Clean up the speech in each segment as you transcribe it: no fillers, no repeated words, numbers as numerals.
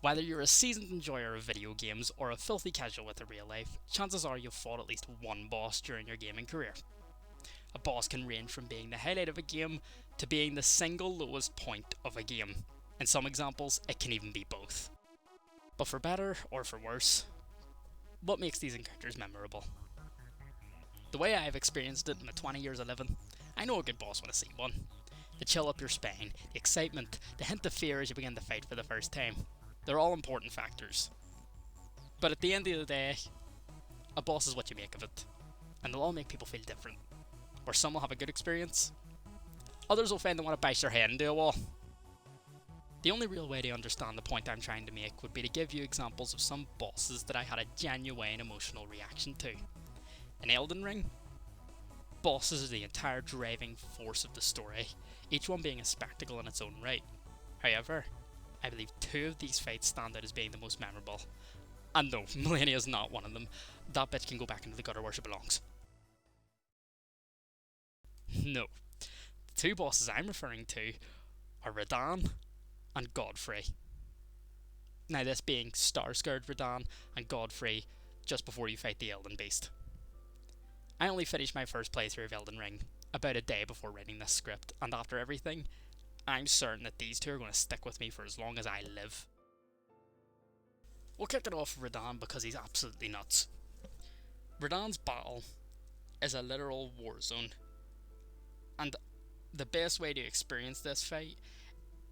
Whether you're a seasoned enjoyer of video games or a filthy casual with a real life, chances are you've fought at least one boss during your gaming career. A boss can range from being the highlight of a game to being the single lowest point of a game. In some examples, it can even be both. But for better or for worse, what makes these encounters memorable? The way I've experienced it in the 20 years of living, I know a good boss when I see one. The chill up your spine, the excitement, the hint of fear as you begin to fight for the first time. They're all important factors. But at the end of the day, a boss is what you make of it. And they'll all make people feel different. Where some will have a good experience, others will find they want to bash their head into a wall. The only real way to understand the point I'm trying to make would be to give you examples of some bosses that I had a genuine emotional reaction to. In Elden Ring, bosses are the entire driving force of the story, each one being a spectacle in its own right. However, I believe two of these fights stand out as being the most memorable. And no, Millennia is not one of them. That bitch can go back into the gutter where she belongs. No. The two bosses I'm referring to are Radahn and Godfrey. Now this being Star-Scourge Radahn and Godfrey just before you fight the Elden Beast. I only finished my first playthrough of Elden Ring about a day before writing this script, and after everything, I'm certain that these two are going to stick with me for as long as I live. We'll kick it off with Radahn because he's absolutely nuts. Radahn's battle is a literal war zone, and the best way to experience this fight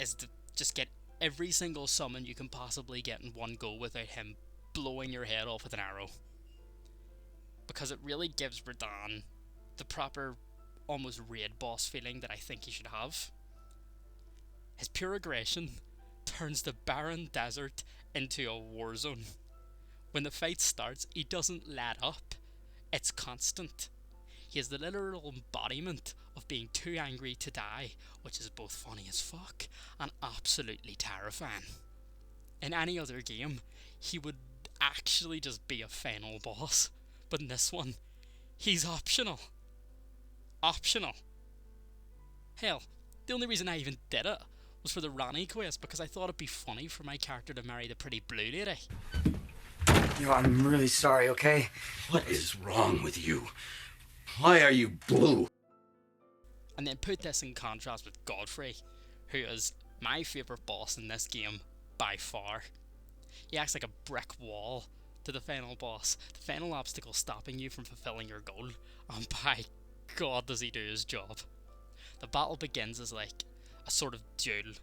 is to just get every single summon you can possibly get in one go without him blowing your head off with an arrow. Because it really gives Radahn the proper, almost raid boss feeling that I think he should have. His pure aggression turns the barren desert into a war zone. When the fight starts, he doesn't let up. It's constant. He is the literal embodiment of being too angry to die, which is both funny as fuck and absolutely terrifying. In any other game, he would actually just be a final boss, but in this one, he's optional. Optional. Hell, the only reason I even did it was for the Rani quest, because I thought it'd be funny for my character to marry the pretty blue lady. Yo, I'm really sorry, okay? What is wrong with you? Why are you blue? And then put this in contrast with Godfrey, who is my favourite boss in this game by far. He acts like a brick wall to the final boss, the final obstacle stopping you from fulfilling your goal, and by God does he do his job. The battle begins as like a sort of duel,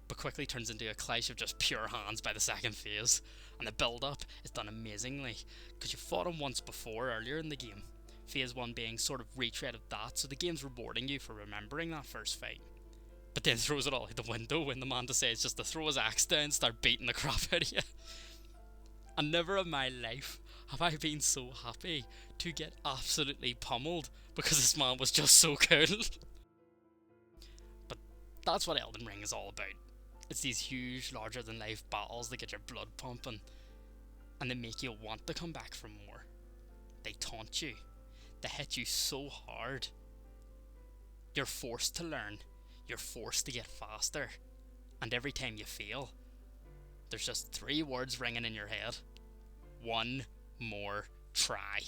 but quickly turns into a clash of just pure hands by the second phase, and the build up is done amazingly, because you fought him once before earlier in the game, phase 1 being sort of retread of that, so the game's rewarding you for remembering that first fight. But then throws it all out the window when the man decides just to throw his axe down and start beating the crap out of you. And never in my life have I been so happy to get absolutely pummeled because this man was just so cool. But that's what Elden Ring is all about. It's these huge, larger than life battles that get your blood pumping, and they make you want to come back for more. They taunt you. They hit you so hard. You're forced to learn. You're forced to get faster. And every time you fail, there's just 3 words ringing in your head. One more try.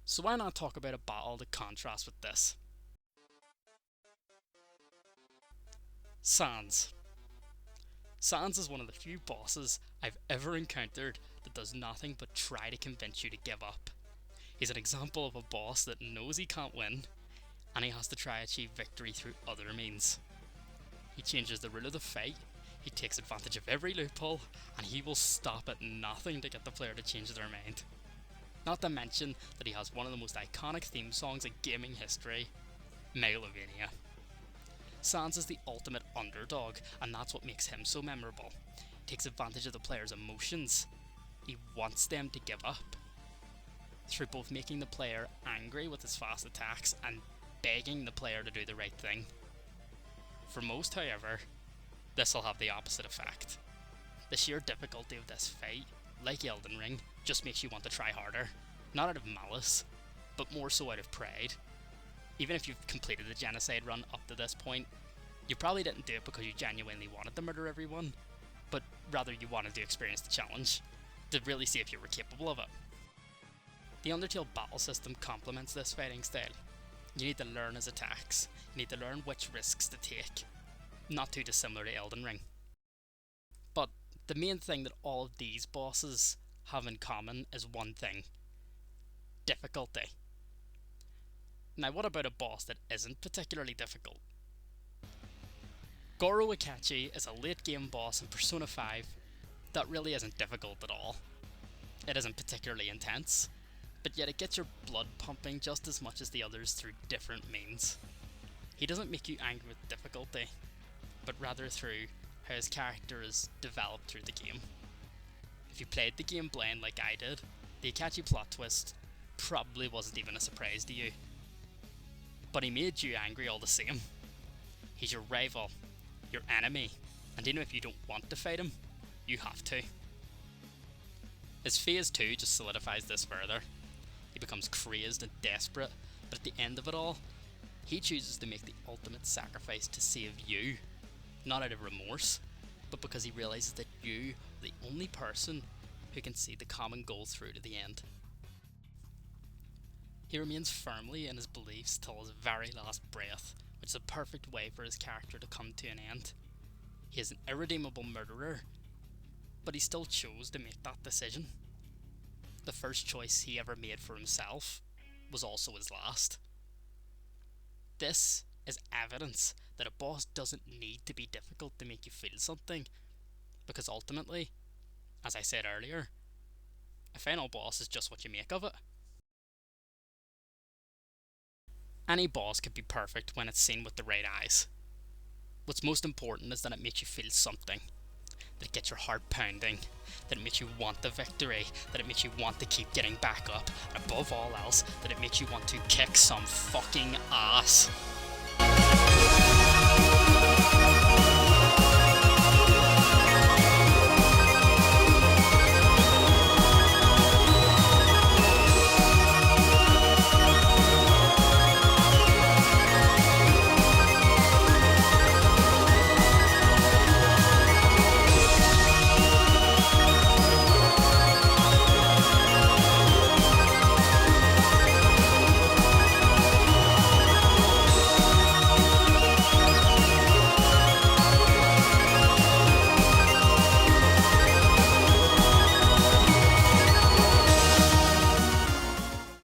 So why not talk about a battle to contrast with this? Sans. Sans is one of the few bosses I've ever encountered that does nothing but try to convince you to give up. He's an example of a boss that knows he can't win, and he has to try to achieve victory through other means. He changes the rule of the fight, he takes advantage of every loophole, and he will stop at nothing to get the player to change their mind. Not to mention that he has one of the most iconic theme songs in gaming history, MEGALOVANIA. Sans is the ultimate underdog, and that's what makes him so memorable. He takes advantage of the player's emotions. He wants them to give up, through both making the player angry with his fast attacks and begging the player to do the right thing. For most, however, this will have the opposite effect. The sheer difficulty of this fight, like Elden Ring, just makes you want to try harder. Not out of malice, but more so out of pride. Even if you've completed the genocide run up to this point, You probably didn't do it because you genuinely wanted to murder everyone, but rather you wanted to experience the challenge, to really see if you were capable of it. The Undertale battle system complements this fighting style. You need to learn his attacks, you need to learn which risks to take, not too dissimilar to Elden Ring. But the main thing that all of these bosses have in common is one thing: difficulty. Now, what about a boss that isn't particularly difficult? Goro Ikachi is a late game boss in Persona 5 that really isn't difficult at all. It isn't particularly intense, but yet it gets your blood pumping just as much as the others through different means. He doesn't make you angry with difficulty, but rather through how his character is developed through the game. If you played the game blind like I did, the Ikachi plot twist probably wasn't even a surprise to you. But he made you angry all the same. He's your rival, your enemy, and even if you don't want to fight him, you have to. His phase 2 just solidifies this further. He becomes crazed and desperate, but at the end of it all, he chooses to make the ultimate sacrifice to save you, not out of remorse, but because he realises that you are the only person who can see the common goal through to the end. He remains firmly in his beliefs till his very last breath, which is a perfect way for his character to come to an end. He is an irredeemable murderer, but he still chose to make that decision. The first choice he ever made for himself was also his last. This is evidence that a boss doesn't need to be difficult to make you feel something, because ultimately, as I said earlier, a final boss is just what you make of it. Any boss could be perfect when it's seen with the right eyes. What's most important is that it makes you feel something, that it gets your heart pounding, that it makes you want the victory, that it makes you want to keep getting back up, and above all else, that it makes you want to kick some fucking ass.